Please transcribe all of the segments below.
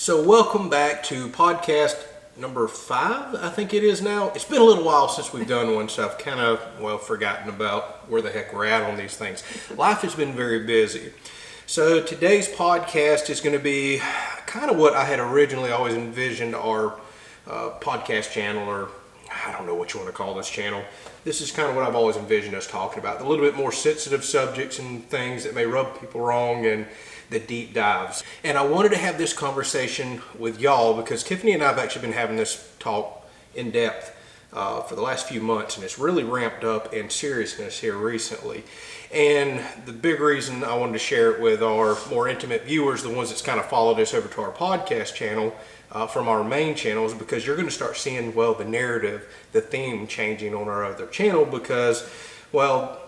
So welcome back to podcast number 5, I think it is now. It's been a little while since we've done one, so I've kind of, forgotten about where the heck we're at on these things. Life has been very busy. So today's podcast is going to be kind of what I had originally always envisioned our podcast channel, or I don't know what you want to call this channel. This is kind of what I've always envisioned us talking about. A little bit more sensitive subjects and things that may rub people wrong, and the deep dives. And I wanted to have this conversation with y'all because Tiffany and I have actually been having this talk in depth for the last few months, and it's really ramped up in seriousness here recently. And the big reason I wanted to share it with our more intimate viewers, the ones that's kind of followed us over to our podcast channel from our main channel, is because you're going to start seeing, the narrative, the theme changing on our other channel because,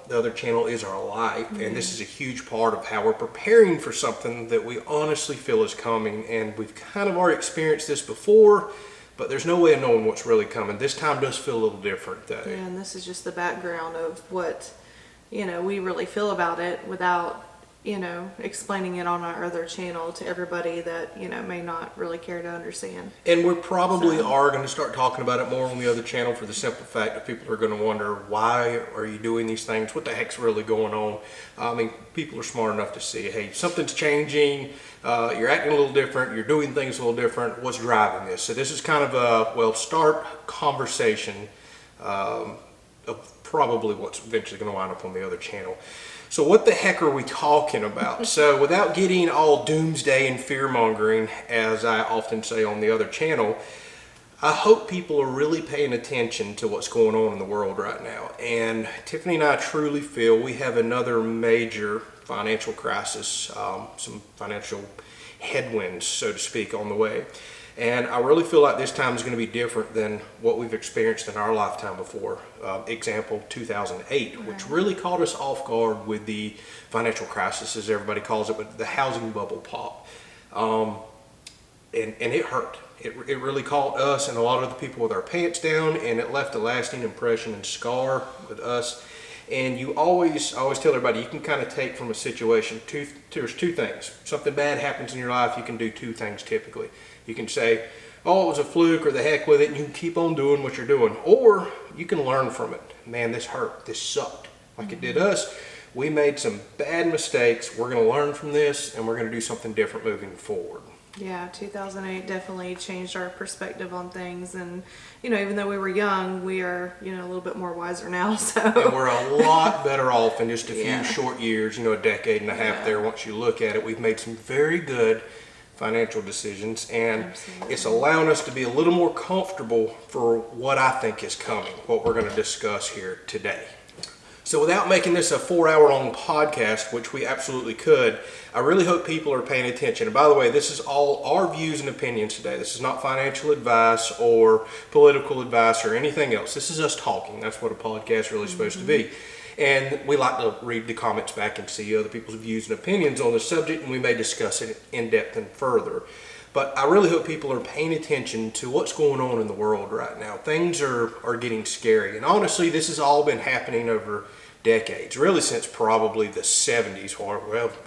the other channel is our life, and this is a huge part of how we're preparing for something that we honestly feel is coming. And we've kind of already experienced this before, but there's no way of knowing what's really coming. This time does feel a little different, though. Yeah, and this is just the background of what, we really feel about it without, explaining it on our other channel to everybody that, may not really care to understand. And we probably are going to start talking about it more on the other channel for the simple fact that people are going to wonder, why are you doing these things? What the heck's really going on? I mean, people are smart enough to see, hey, something's changing. You're acting a little different. You're doing things a little different. What's driving this? So this is kind of a, start conversation of probably what's eventually going to wind up on the other channel. So what the heck are we talking about? So without getting all doomsday and fear-mongering, as I often say on the other channel, I hope people are really paying attention to what's going on in the world right now. And Tiffany and I truly feel we have another major financial crisis, some financial headwinds, so to speak, on the way. And I really feel like this time is going to be different than what we've experienced in our lifetime before. Example, 2008, which really caught us off guard with the financial crisis, as everybody calls it, but the housing bubble pop. And it hurt. It really caught us and a lot of the people with our pants down, and it left a lasting impression and scar with us. And you always tell everybody, you can kind of take from a situation, there's two things. Something bad happens in your life, you can do two things typically. You can say, oh, it was a fluke, or the heck with it, and you can keep on doing what you're doing. Or you can learn from it. Man, this hurt. This sucked. Like it did us. We made some bad mistakes. We're going to learn from this, and we're going to do something different moving forward. Yeah, 2008 definitely changed our perspective on things. And, even though we were young, we are, a little bit more wiser now. So. And we're a lot better off in just a few short years, a decade and a half there. Once you look at it, we've made some very good financial decisions, and it's allowing us to be a little more comfortable for what I think is coming, what we're going to discuss here today. So without making this a 4-hour-long podcast, which we absolutely could, I really hope people are paying attention. And by the way, this is all our views and opinions today. This is not financial advice or political advice or anything else. This is us talking. That's what a podcast really is supposed to be. And we like to read the comments back and see other people's views and opinions on the subject, and we may discuss it in depth and further. But I really hope people are paying attention to what's going on in the world right now. Things are getting scary. And honestly, this has all been happening over decades, really since probably the 70s, or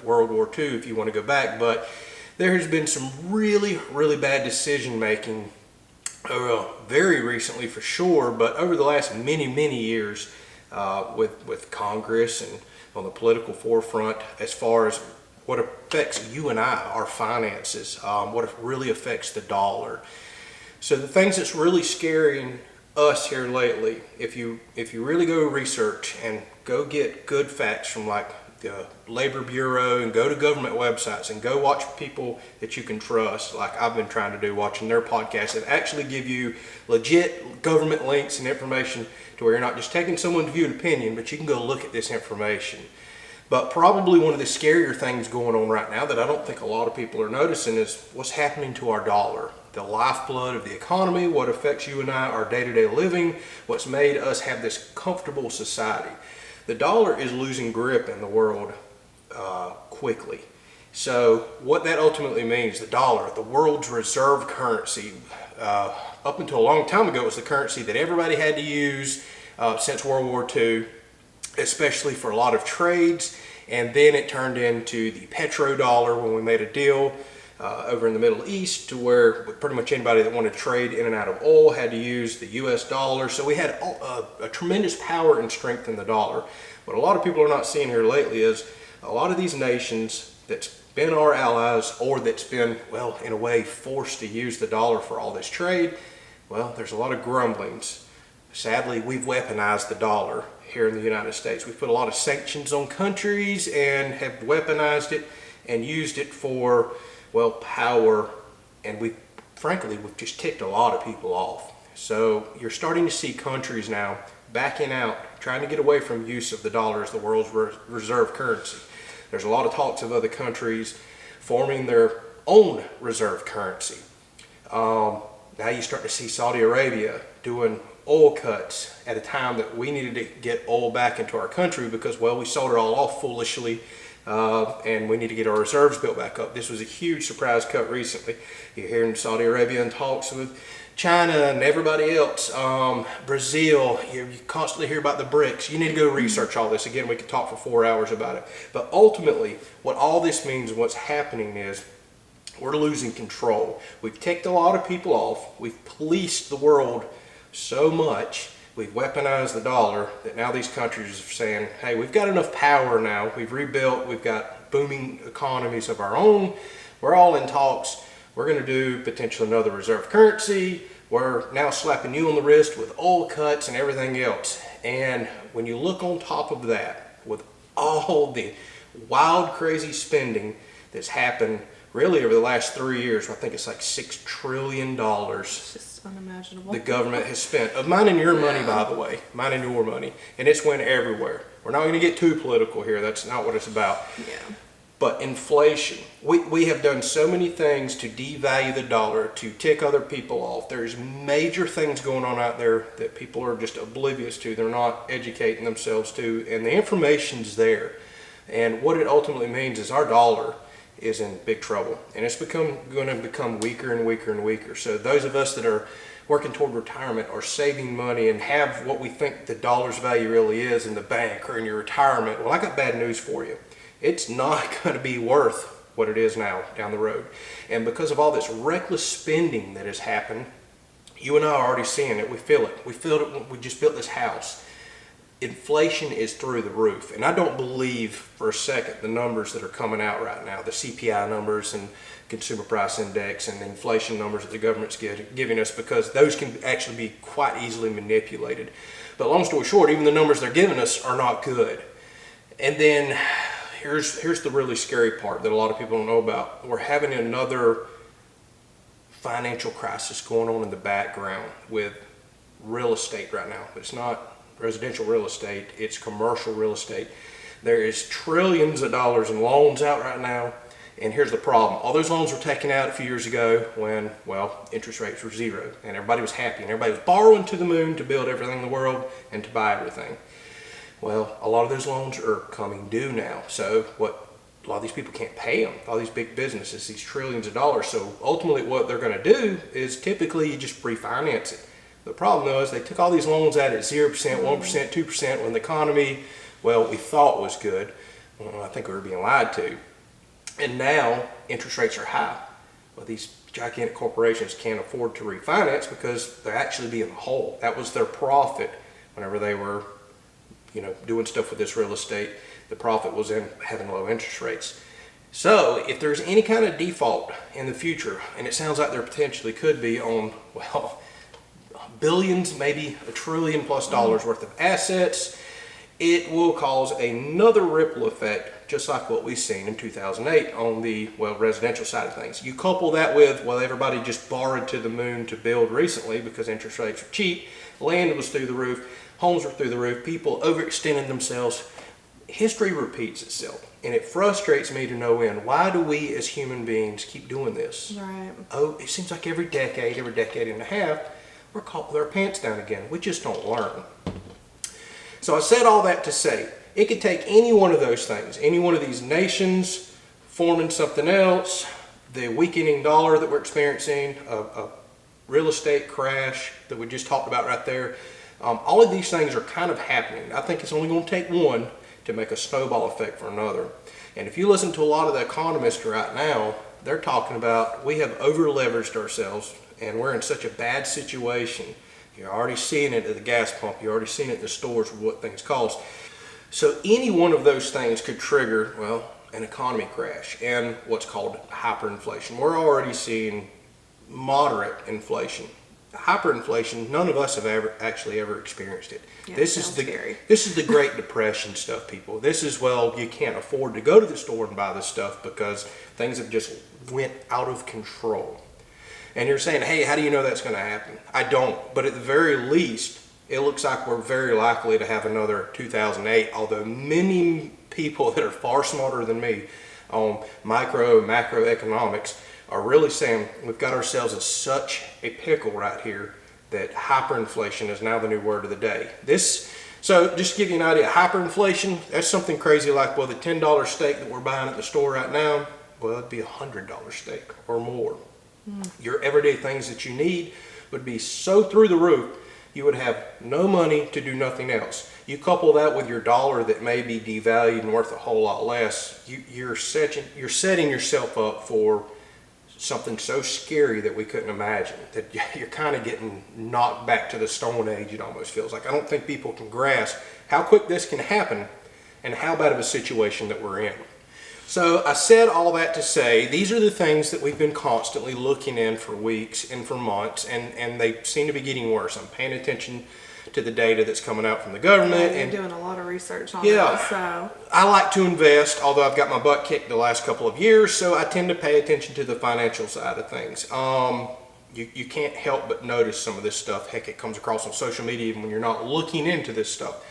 World War II if you want to go back. But there has been some really, really bad decision making very recently for sure, but over the last many years, with Congress and on the political forefront, as far as what affects you and I, our finances, what really affects the dollar. So the things that's really scaring us here lately, if you really go research and go get good facts from like the Labor Bureau and go to government websites and go watch people that you can trust, like I've been trying to do, watching their podcasts that actually give you legit government links and information to where you're not just taking someone's view and opinion, but you can go look at this information. But probably one of the scarier things going on right now that I don't think a lot of people are noticing is what's happening to our dollar. The lifeblood of the economy, what affects you and I, our day-to-day living, what's made us have this comfortable society. The dollar is losing grip in the world quickly. So what that ultimately means, the dollar, the world's reserve currency, up until a long time ago, it was the currency that everybody had to use since World War II, especially for a lot of trades. And then it turned into the petrodollar when we made a deal over in the Middle East, to where pretty much anybody that wanted to trade in and out of oil had to use the US dollar. So we had a tremendous power and strength in the dollar. What a lot of people are not seeing here lately is a lot of these nations that's been our allies, or that's been, well, in a way forced to use the dollar for all this trade, well, there's a lot of grumblings. Sadly, we've weaponized the dollar here in the United States. We've put a lot of sanctions on countries and have weaponized it and used it for, well, power, and we've just ticked a lot of people off. So you're starting to see countries now backing out, trying to get away from use of the dollar as the world's reserve currency. There's a lot of talks of other countries forming their own reserve currency. Now you start to see Saudi Arabia doing oil cuts at a time that we needed to get oil back into our country because, well, we sold it all off foolishly, and we need to get our reserves built back up. This was a huge surprise cut recently. You're hearing Saudi Arabia in talks with China and everybody else, Brazil. You constantly hear about the BRICS. You need to go research all this. Again, we could talk for 4 hours about it. But ultimately, what all this means and what's happening is we're losing control. We've ticked a lot of people off. We've policed the world so much. We've weaponized the dollar that now these countries are saying, hey, we've got enough power now. We've rebuilt. We've got booming economies of our own. We're all in talks. We're going to do potentially another reserve currency. We're now slapping you on the wrist with oil cuts and everything else. And when you look on top of that, with all the wild, crazy spending that's happened really over the last 3 years, I think it's like $6 trillion It's just unimaginable. the government has spent. Of mine and your money, by the way. Mine and your money. And it's went everywhere. We're not going to get too political here. That's not what it's about. Yeah. But inflation, we have done so many things to devalue the dollar, to tick other people off. There's major things going on out there that people are just oblivious to. They're not educating themselves to, and the information's there. And what it ultimately means is our dollar is in big trouble, and it's going to become weaker and weaker and weaker. So those of us that are working toward retirement or saving money and have what we think the dollar's value really is in the bank or in your retirement, well, I got bad news for you. It's not going to be worth what it is now down the road. And because of all this reckless spending that has happened, you and I are already seeing it. We feel it. We feel it when we just built this house. Inflation is through the roof. And I don't believe for a second the numbers that are coming out right now, the CPI numbers and consumer price index and the inflation numbers that the government's giving us, because those can actually be quite easily manipulated. But long story short, even the numbers they're giving us are not good. And then here's the really scary part that a lot of people don't know about. We're having another financial crisis going on in the background with real estate right now. But it's not residential real estate, it's commercial real estate. There is trillions of dollars in loans out right now. And here's the problem. All those loans were taken out a few years ago when, well, interest rates were zero. And everybody was happy. And everybody was borrowing to the moon to build everything in the world and to buy everything. Well, a lot of those loans are coming due now. So a lot of these people can't pay them. All these big businesses, these trillions of dollars. So ultimately what they're going to do is typically you just refinance it. The problem though is they took all these loans out at 0%, 1%, 2% when the economy, well, we thought was good. Well, I think we were being lied to. And now interest rates are high. Well, these gigantic corporations can't afford to refinance because they're actually being in the hole. That was their profit whenever they were, doing stuff with this real estate. The profit was in having low interest rates. So if there's any kind of default in the future, and it sounds like there potentially could be on, well, billions, maybe $1 trillion+ worth of assets, it will cause another ripple effect, just like what we've seen in 2008 on the, well, residential side of things. You couple that with, well, everybody just borrowed to the moon to build recently because interest rates are cheap, land was through the roof, homes were through the roof, people overextended themselves. History repeats itself, and it frustrates me to no end. Why do we as human beings keep doing this? Right. Oh, it seems like every decade and a half, we're caught with our pants down again. We just don't learn. So I said all that to say, it could take any one of those things, any one of these nations forming something else, the weakening dollar that we're experiencing, a real estate crash that we just talked about right there. All of these things are kind of happening. I think it's only going to take one to make a snowball effect for another. And if you listen to a lot of the economists right now, they're talking about we have over leveraged ourselves and we're in such a bad situation. You're already seeing it at the gas pump. You're already seeing it in the stores with what things cost. So any one of those things could trigger, well, an economy crash and what's called hyperinflation. We're already seeing moderate inflation. Hyperinflation, none of us have ever experienced it. Yeah, This is the Great Depression stuff, people. This is, well, you can't afford to go to the store and buy this stuff because things have just went out of control. And you're saying, hey, how do you know that's going to happen? I don't, but at the very least, it looks like we're very likely to have another 2008, although many people that are far smarter than me on macroeconomics are really saying we've got ourselves in such a pickle right here that hyperinflation is now the new word of the day. So just to give you an idea, hyperinflation, that's something crazy like, well, the $10 steak that we're buying at the store right now, well, it'd be a $100 steak or more. Your everyday things that you need would be so through the roof, you would have no money to do nothing else. You couple that with your dollar that may be devalued and worth a whole lot less, you're setting yourself up for something so scary that we couldn't imagine, that you're kind of getting knocked back to the Stone Age, it almost feels like. I don't think people can grasp how quick this can happen and how bad of a situation that we're in. So I said all that to say, these are the things that we've been constantly looking in for weeks and for months, and they seem to be getting worse. I'm paying attention to the data that's coming out from the government. And doing a lot of research on yeah, it. So I like to invest, although I've got my butt kicked the last couple of years, so I tend to pay attention to the financial side of things. You can't help but notice some of this stuff. Heck, it comes across on social media even when you're not looking into this stuff.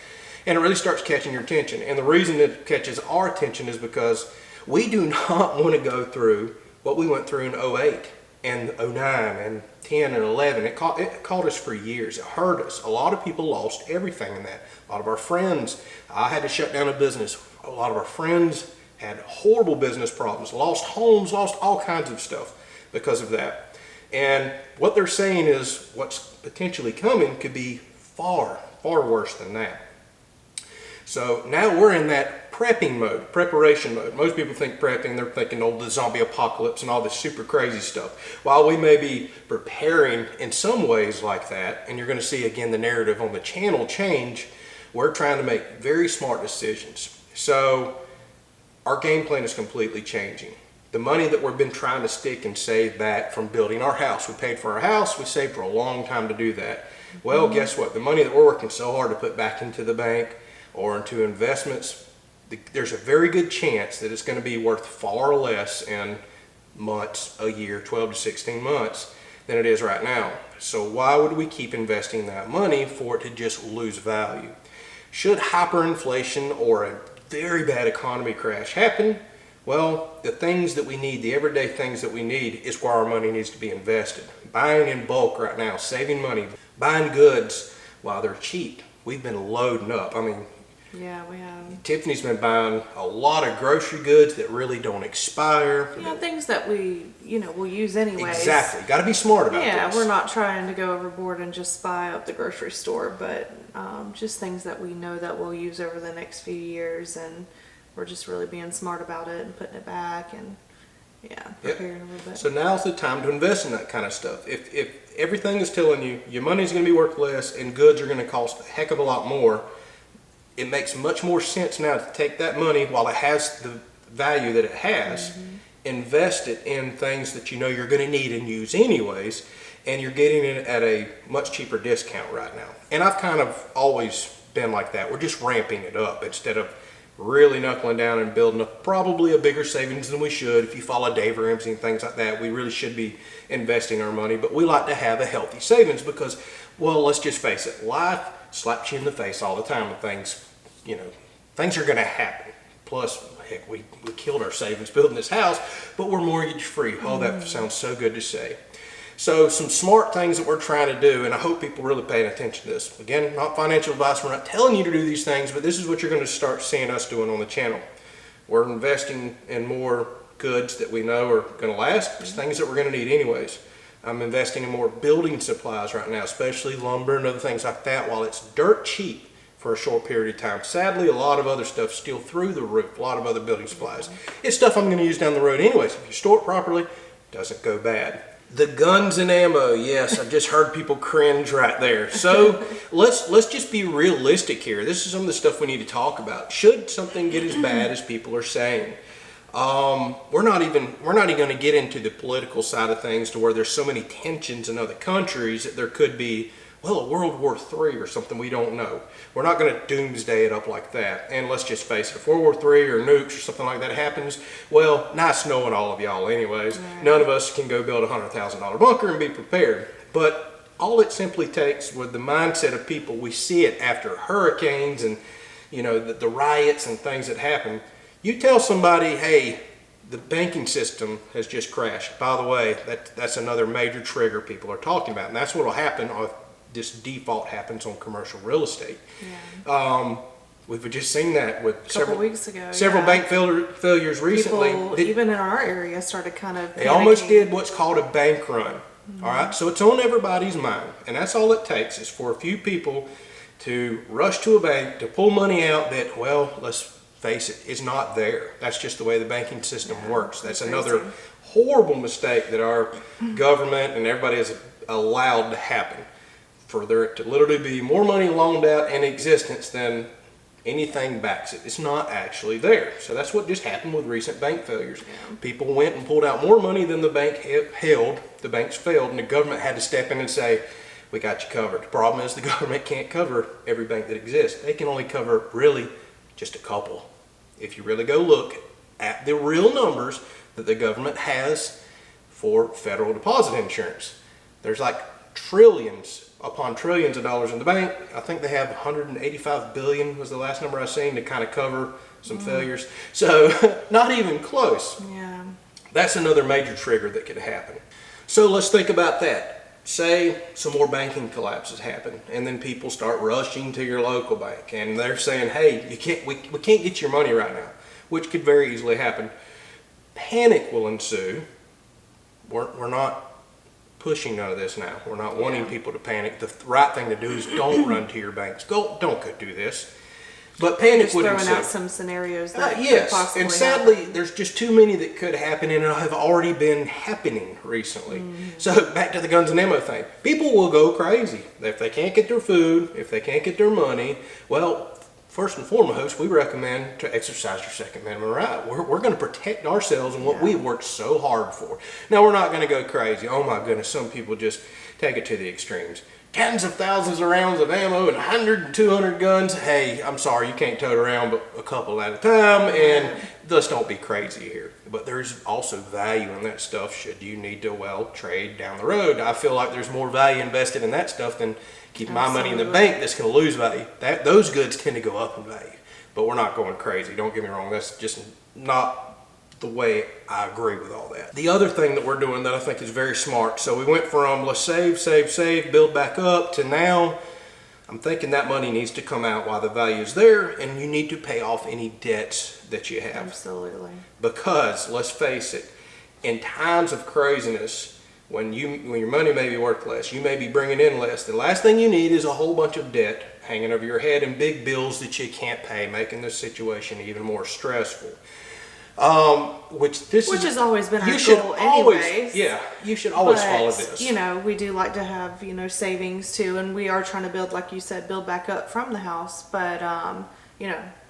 And it really starts catching your attention. And the reason it catches our attention is because we do not want to go through what we went through in 08 and 09 and 10 and 11. It caught us for years. It hurt us. A lot of people lost everything in that. A lot of our friends, I had to shut down a business. A lot of our friends had horrible business problems, lost homes, lost all kinds of stuff because of that. And what they're saying is what's potentially coming could be far, far worse than that. So now we're in that preparation mode. Most people think prepping, they're thinking, oh, the zombie apocalypse and all this super crazy stuff. While we may be preparing in some ways like that, and you're going to see again the narrative on the channel change, we're trying to make very smart decisions. So our game plan is completely changing. The money that we've been trying to stick and save back from building our house, we paid for our house, we saved for a long time to do that. Well, guess what? The money that we're working so hard to put back into the bank or into investments, there's a very good chance that it's going to be worth far less in months, a year, 12 to 16 months than it is right now. So why would we keep investing that money for it to just lose value? Should hyperinflation or a very bad economy crash happen, well, the things that we need, the everyday things that we need is where our money needs to be invested. Buying in bulk right now, saving money, buying goods while they're cheap. We've been loading up. I mean, yeah, we have. Tiffany's been buying a lot of grocery goods that really don't expire. Yeah, things that we, will use anyways. Exactly. Got to be smart about this. Yeah, we're not trying to go overboard and just buy up the grocery store, but just things that we know that we'll use over the next few years, and we're just really being smart about it and putting it back and, preparing a little bit. So now's the time to invest in that kind of stuff. If everything is telling you your money's going to be worth less and goods are going to cost a heck of a lot more, it makes much more sense now to take that money while it has the value that it has, invest it in things that you know you're going to need and use anyways, and you're getting it at a much cheaper discount right now. And I've kind of always been like that. We're just ramping it up instead of really knuckling down and building up probably a bigger savings than we should. If you follow Dave Ramsey and things like that, we really should be investing our money, but we like to have a healthy savings because, well, let's just face it, life slaps you in the face all the time with things. Things are going to happen. Plus, heck, we killed our savings building this house, but we're mortgage free. Oh, that sounds so good to say. So some smart things that we're trying to do, and I hope people really paying attention to this. Again, not financial advice. We're not telling you to do these things, but this is what you're going to start seeing us doing on the channel. We're investing in more goods that we know are going to last. It's things that we're going to need anyways. I'm investing in more building supplies right now, especially lumber and other things like that. While it's dirt cheap, for a short period of time. Sadly, a lot of other stuff still through the roof, a lot of other building supplies. It's stuff I'm going to use down the road anyways. If you store it properly, it doesn't go bad. The guns and ammo, yes, I've just heard people cringe right there. So let's just be realistic here. This is some of the stuff we need to talk about. Should something get as bad as people are saying? We're not even going to get into the political side of things to where there's so many tensions in other countries that there could be, well, a World War III or something we don't know. We're not going to doomsday it up like that. And let's just face it, if World War III or nukes or something like that happens, well, nice knowing all of y'all anyways. Right. None of us can go build a $100,000 bunker and be prepared. But all it simply takes with the mindset of people, we see it after hurricanes and, you know, the riots and things that happen. You tell somebody, hey, the banking system has just crashed. By the way, that's another major trigger people are talking about. And that's what will happen if this default happens on commercial real estate. Yeah. We've just seen that with several bank failures recently. People, even in our area, started kind of panicking. They almost did what's called a bank run. Mm-hmm. All right, so it's on everybody's mind. And that's all it takes is for a few people to rush to a bank to pull money out that, well, let's face it, is not there. That's just the way the banking system works. That's another horrible mistake that our government and everybody has allowed to happen. For there to literally be more money loaned out in existence than anything backs it. It's not actually there. So that's what just happened with recent bank failures. Yeah. People went and pulled out more money than the bank held. The banks failed, and the government had to step in and say, we got you covered. The problem is the government can't cover every bank that exists. They can only cover really just a couple. If you really go look at the real numbers that the government has for federal deposit insurance, there's like trillions upon trillions of dollars in the bank. I think they have 185 billion was the last number I seen to kind of cover some failures. So not even close. Yeah. That's another major trigger that could happen. So let's think about that. Say some more banking collapses happen, and then people start rushing to your local bank, and they're saying, "Hey, we can't get your money right now," which could very easily happen. Panic will ensue. We're not pushing none of this now. We're not wanting people to panic. The right thing to do is don't run to your banks. Don't go do this. But panic would ensue. Throwing out some scenarios that yes, could possibly and sadly, happen. there's just too many that could happen and have already been happening recently. So back to the guns and ammo thing. People will go crazy if they can't get their food, if they can't get their money. Well, first and foremost, we recommend to exercise your Second Amendment right. We're going to protect ourselves and what we've worked so hard for. Now, we're not going to go crazy. Oh my goodness, some people just take it to the extremes. Tens of thousands of rounds of ammo and 100 and 200 guns. Hey, I'm sorry, you can't tote around but a couple at a time, and let's don't be crazy here. But there's also value in that stuff should you need to, well, trade down the road. I feel like there's more value invested in that stuff than keep my money in the bank that's going to lose value. Those goods tend to go up in value, but we're not going crazy. Don't get me wrong. That's just not the way I agree with all that. The other thing that we're doing that I think is very smart. So we went from let's save, build back up to now I'm thinking that money needs to come out while the value is there, and you need to pay off any debts that you have. Absolutely. Because let's face it, in times of craziness, when your money may be worth less, you may be bringing in less. The last thing you need is a whole bunch of debt hanging over your head and big bills that you can't pay, making this situation even more stressful. Which has always been our goal anyways. Yeah, you should always follow this. You know, we do like to have, savings too, and we are trying to build, like you said, build back up from the house, but,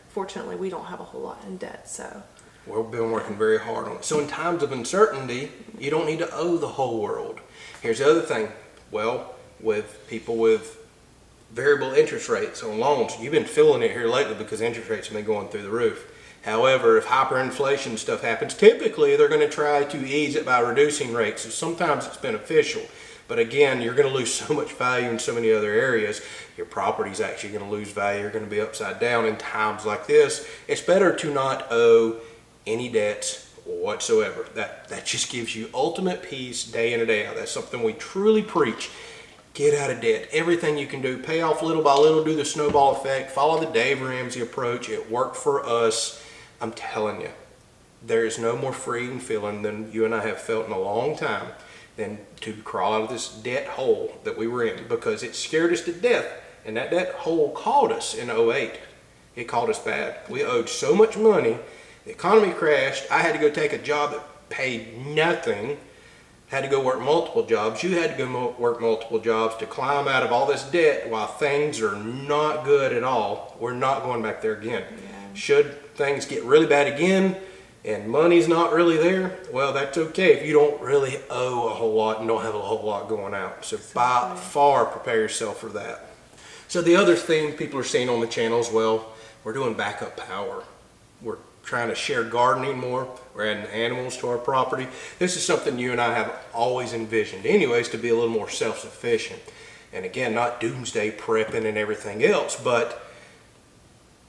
fortunately we don't have a whole lot in debt, so. We've been working very hard on it. So in times of uncertainty, you don't need to owe the whole world. Here's the other thing. Well, with people with variable interest rates on loans, you've been feeling it here lately because interest rates have been going through the roof. However, if hyperinflation stuff happens, typically they're going to try to ease it by reducing rates. So sometimes it's beneficial. But again, you're going to lose so much value in so many other areas. Your property's actually going to lose value. You're going to be upside down in times like this. It's better to not owe any debts whatsoever. That just gives you ultimate peace day in and day out. That's something we truly preach. Get out of debt. Everything you can do. Pay off little by little. Do the snowball effect. Follow the Dave Ramsey approach. It worked for us. I'm telling you, there is no more freeing feeling than you and I have felt in a long time than to crawl out of this debt hole that we were in, because it scared us to death And that debt hole caught us in '08. It caught us bad. We owed so much money. The economy crashed. I had to go take a job that paid nothing. Had to go work multiple jobs. You had to go work multiple jobs to climb out of all this debt while things are not good at all. We're not going back there again. Yeah. Should things get really bad again and money's not really there, well, that's okay if you don't really owe a whole lot and don't have a whole lot going out. So by far, prepare yourself for that. So the other thing people are seeing on the channel as well, we're doing backup power. We're trying to share gardening more. We're adding animals to our property. This is something you and I have always envisioned anyways, to be a little more self-sufficient. And again, not doomsday prepping and everything else, but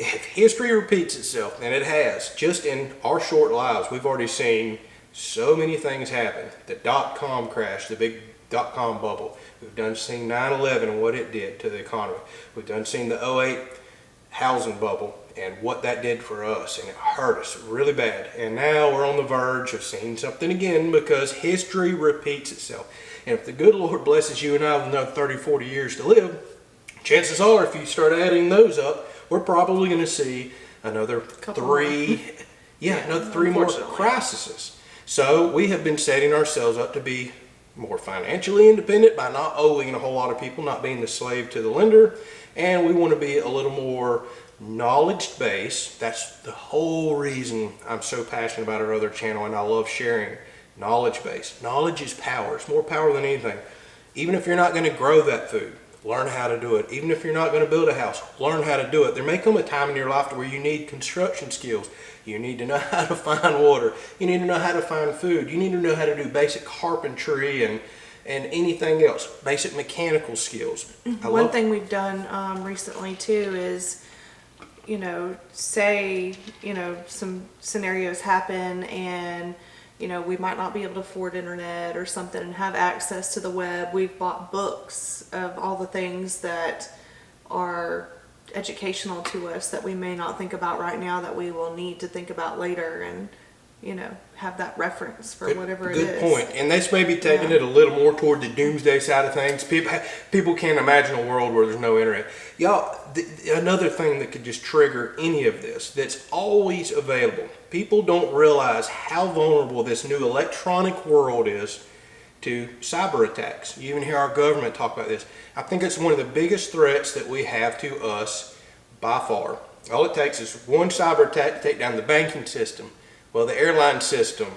if history repeats itself, and it has, just in our short lives, we've already seen so many things happen. The dot-com crash, the big dot-com bubble. We've done seen 9/11 and what it did to the economy. We've done seen the '08 housing bubble and what that did for us, and it hurt us really bad. And now we're on the verge of seeing something again, because history repeats itself. And if the good Lord blesses you and I with another 30, 40 years to live, chances are if you start adding those up, we're probably going to see another another three more crises. So we have been setting ourselves up to be more financially independent by not owing a whole lot of people, not being the slave to the lender, and we want to be a little more knowledge based. That's the whole reason I'm so passionate about our other channel, and I love sharing knowledge based. Knowledge is power. It's more power than anything. Even if you're not going to grow that food, learn how to do it. Even if you're not going to build a house, learn how to do it. There may come a time in your life where you need construction skills. You need to know how to find water. You need to know how to find food. You need to know how to do basic carpentry and anything else, basic mechanical skills. One thing we've done recently too is, say, some scenarios happen and, we might not be able to afford internet or something and have access to the web. We've bought books of all the things that are educational to us that we may not think about right now that we will need to think about later, and have that reference for whatever it is. Good point. And this may be taking it a little more toward the doomsday side of things. People can't imagine a world where there's no internet. Y'all, another thing that could just trigger any of this that's always available. People don't realize how vulnerable this new electronic world is to cyber attacks. You even hear our government talk about this. I think it's one of the biggest threats that we have to us by far. All it takes is one cyber attack to take down the banking system, well, the airline system,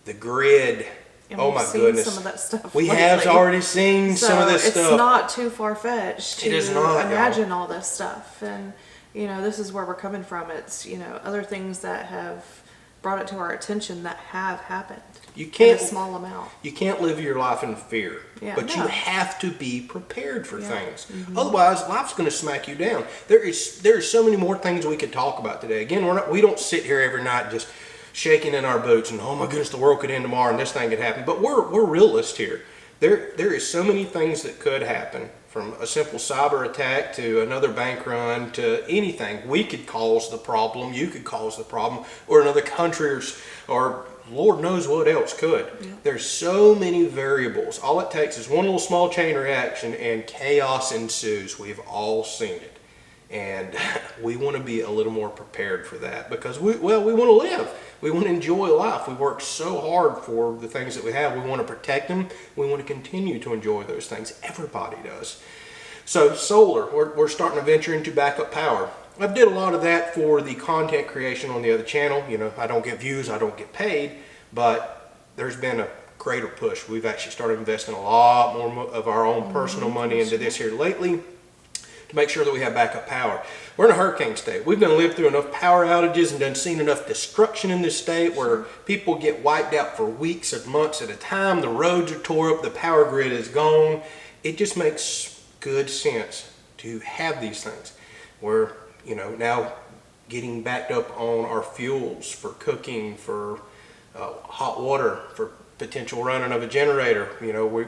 the grid. And oh my goodness. Some of that stuff we lately. have already seen some of this stuff. It's not too far-fetched to imagine all this stuff. And, this is where we're coming from. It's, other things that have brought it to our attention that have happened. You can't, in a small amount. You can't live your life in fear, but you have to be prepared for things. Otherwise, life's going to smack you down. There's so many more things we could talk about today. Again, we don't sit here every night just shaking in our boots and, oh my goodness, the world could end tomorrow and this thing could happen. But we're realists here. There is so many things that could happen, from a simple cyber attack to another bank run to anything. We could cause the problem, you could cause the problem, or another country or Lord knows what else could. There's so many variables. All it takes is one little small chain reaction and chaos ensues. We've all seen it. And we want to be a little more prepared for that, because we want to live. We want to enjoy life. We work so hard for the things that we have. We want to protect them. We want to continue to enjoy those things. Everybody does. So solar, we're starting to venture into backup power. I did a lot of that for the content creation on the other channel. I don't get views, I don't get paid, but there's been a greater push. We've actually started investing a lot more of our own personal money into this here lately, to make sure that we have backup power. We're in a hurricane state. We've done lived through enough power outages and done seen enough destruction in this state where people get wiped out for weeks and months at a time. The roads are tore up, the power grid is gone. It just makes good sense to have these things. We're now getting backed up on our fuels for cooking, for hot water, for potential running of a generator.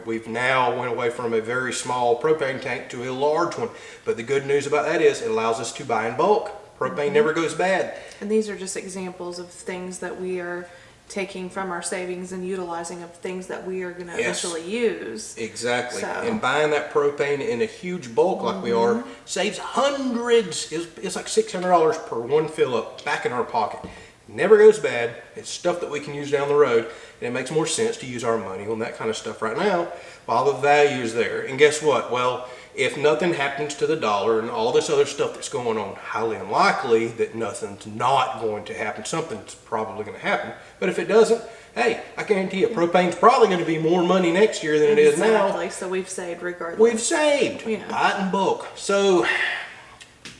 We've now went away from a very small propane tank to a large one. But the good news about that is it allows us to buy in bulk. Propane never goes bad. And these are just examples of things that we are taking from our savings and utilizing of things that we are going to Yes. eventually use. Exactly. So- And buying that propane in a huge bulk like we are saves hundreds. It's like $600 per one fill up back in our pocket. Never goes bad. It's stuff that we can use down the road, and it makes more sense to use our money on that kind of stuff right now while the value is there. And guess what? Well, if nothing happens to the dollar and all this other stuff that's going on, highly unlikely that nothing's not going to happen. Something's probably going to happen. But if it doesn't, hey, I guarantee you, propane's probably going to be more money next year than it is now. Exactly. So we've saved regardless. We've saved. Yeah. Buy it in bulk. So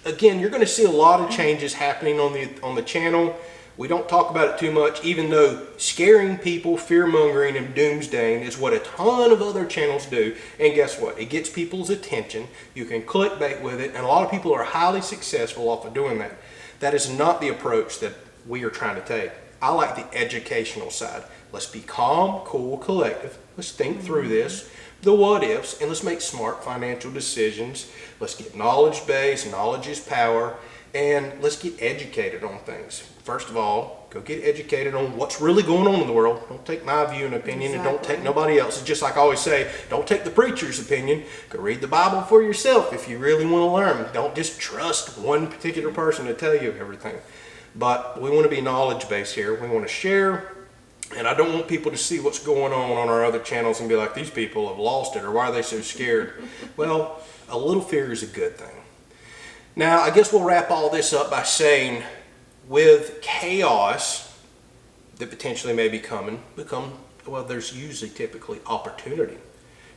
again, you're going to see a lot of changes happening on the channel. We don't talk about it too much, even though scaring people, fear-mongering, and doomsdaying is what a ton of other channels do. And guess what? It gets people's attention. You can clickbait with it, and a lot of people are highly successful off of doing that. That is not the approach that we are trying to take. I like the educational side. Let's be calm, cool, collective. Let's think through this, the what ifs, and let's make smart financial decisions. Let's get knowledge based. Knowledge is power. And let's get educated on things. First of all, go get educated on what's really going on in the world. Don't take my view and opinion, and don't take nobody else's. Just like I always say, don't take the preacher's opinion. Go read the Bible for yourself if you really want to learn. Don't just trust one particular person to tell you everything. But we want to be knowledge-based here. We want to share. And I don't want people to see what's going on our other channels and be like, these people have lost it, or why are they so scared? Well, a little fear is a good thing. Now, I guess we'll wrap all this up by saying, with chaos that potentially may be coming, well, there's usually typically opportunity.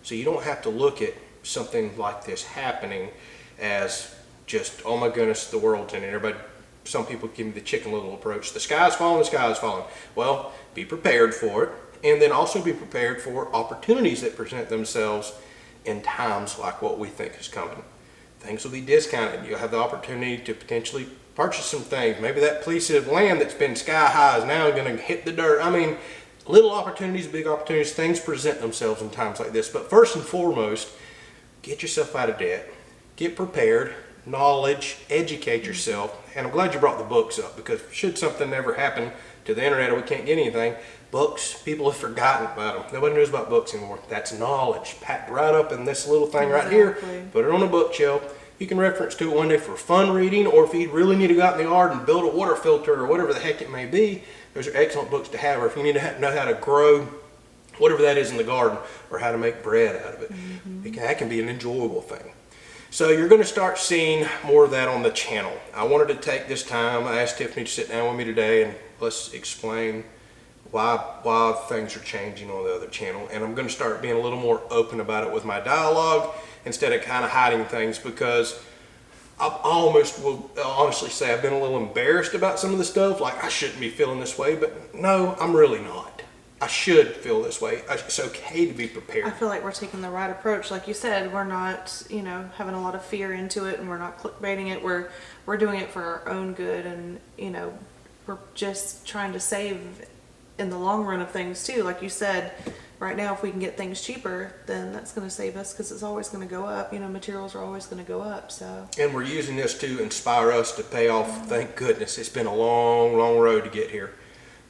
So you don't have to look at something like this happening as just, oh my goodness, the world's in it. Everybody, some people give me the Chicken Little approach. The sky's falling, the sky's falling. Well, be prepared for it, and then also be prepared for opportunities that present themselves in times like what we think is coming. Things will be discounted. You'll have the opportunity to potentially purchase some things. Maybe that piece of land that's been sky high is now going to hit the dirt. I mean, little opportunities, big opportunities, things present themselves in times like this. But first and foremost, get yourself out of debt. Get prepared, knowledge, educate yourself. And I'm glad you brought the books up, because should something ever happen to the internet or we can't get anything, books, people have forgotten about them. Nobody knows about books anymore. That's knowledge packed right up in this little thing right here. Put it on a bookshelf. You can reference to it one day for fun reading, or if you really need to go out in the yard and build a water filter or whatever the heck it may be, those are excellent books to have. Or if you need to know how to grow whatever that is in the garden, or how to make bread out of it. That can be an enjoyable thing. So you're going to start seeing more of that on the channel. I wanted to take this time. I asked Tiffany to sit down with me today and let's explain why things are changing on the other channel. And I'm going to start being a little more open about it with my dialogue instead of kind of hiding things, because I almost will honestly say I've been a little embarrassed about some of the stuff. Like, I shouldn't be feeling this way, but no, I'm really not. I should feel this way. It's okay to be prepared. I feel like we're taking the right approach. Like you said, we're not, having a lot of fear into it, and we're not clickbaiting it. We're doing it for our own good, and, we're just trying to save in the long run of things too. Like you said, right now, if we can get things cheaper, then that's going to save us, because it's always going to go up. Materials are always going to go up. So. And we're using this to inspire us to pay off. Thank goodness. It's been a long, long road to get here.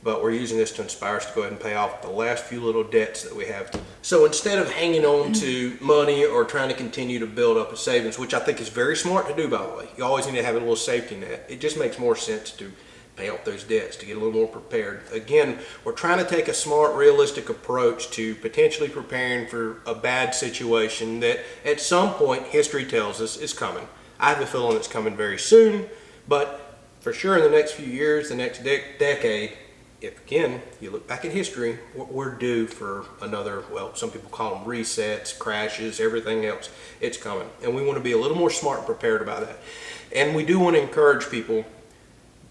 But we're using this to inspire us to go ahead and pay off the last few little debts that we have. So instead of hanging on to money or trying to continue to build up a savings, which I think is very smart to do, by the way. You always need to have a little safety net. It just makes more sense to pay off those debts, to get a little more prepared. Again, we're trying to take a smart, realistic approach to potentially preparing for a bad situation that at some point history tells us is coming. I have a feeling it's coming very soon, but for sure in the next few years, the next decade, if again you look back at history, we're due for another, well, some people call them resets, crashes, everything else. It's coming, and we want to be a little more smart and prepared about that. And we do want to encourage people,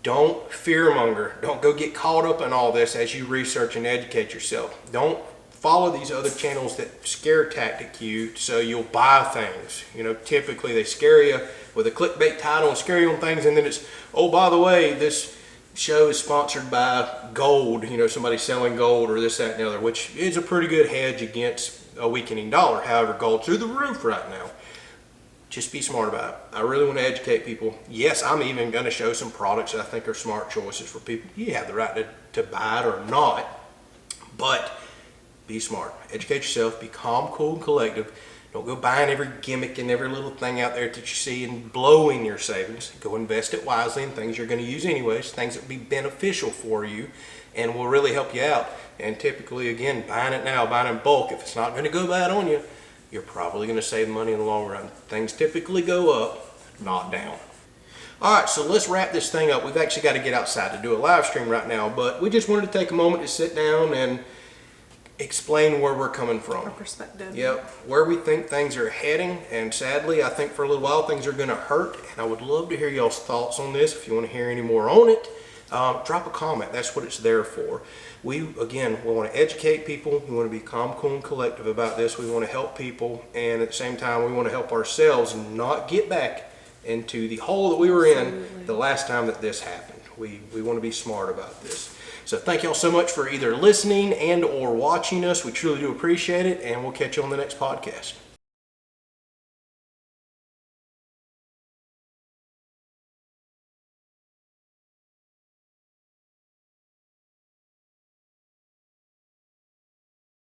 don't fearmonger. Don't go get caught up in all this as you research and educate yourself. Don't follow these other channels that scare tactic you so you'll buy things. Typically they scare you with a clickbait title and scare you on things, and then it's, oh, by the way, this show is sponsored by gold, somebody selling gold or this, that, and the other, which is a pretty good hedge against a weakening dollar. However, gold's through the roof right now. just be smart about it. I really want to educate people. Yes, I'm even going to show some products that I think are smart choices for people. You have the right to buy it or not, but be smart. Educate yourself. Be calm, cool, and collective. Don't go buying every gimmick and every little thing out there that you see and blowing your savings. Go invest it wisely in things you're going to use anyways, things that will be beneficial for you and will really help you out. And typically, again, buying it now, buying in bulk, if it's not going to go bad on you, you're probably going to save money in the long run. Things typically go up, not down. All right, so let's wrap this thing up. We've actually got to get outside to do a live stream right now, but we just wanted to take a moment to sit down and explain where we're coming from. Our perspective. Yep, where we think things are heading, and sadly, I think for a little while things are going to hurt, and I would love to hear y'all's thoughts on this. If you want to hear any more on it, drop a comment. That's what it's there for. We want to educate people. We want to be calm, cool, and collective about this. We want to help people, and at the same time, we want to help ourselves not get back into the hole that we were in the last time that this happened. We want to be smart about this. So thank y'all so much for either listening and or watching us. We truly do appreciate it, and we'll catch you on the next podcast.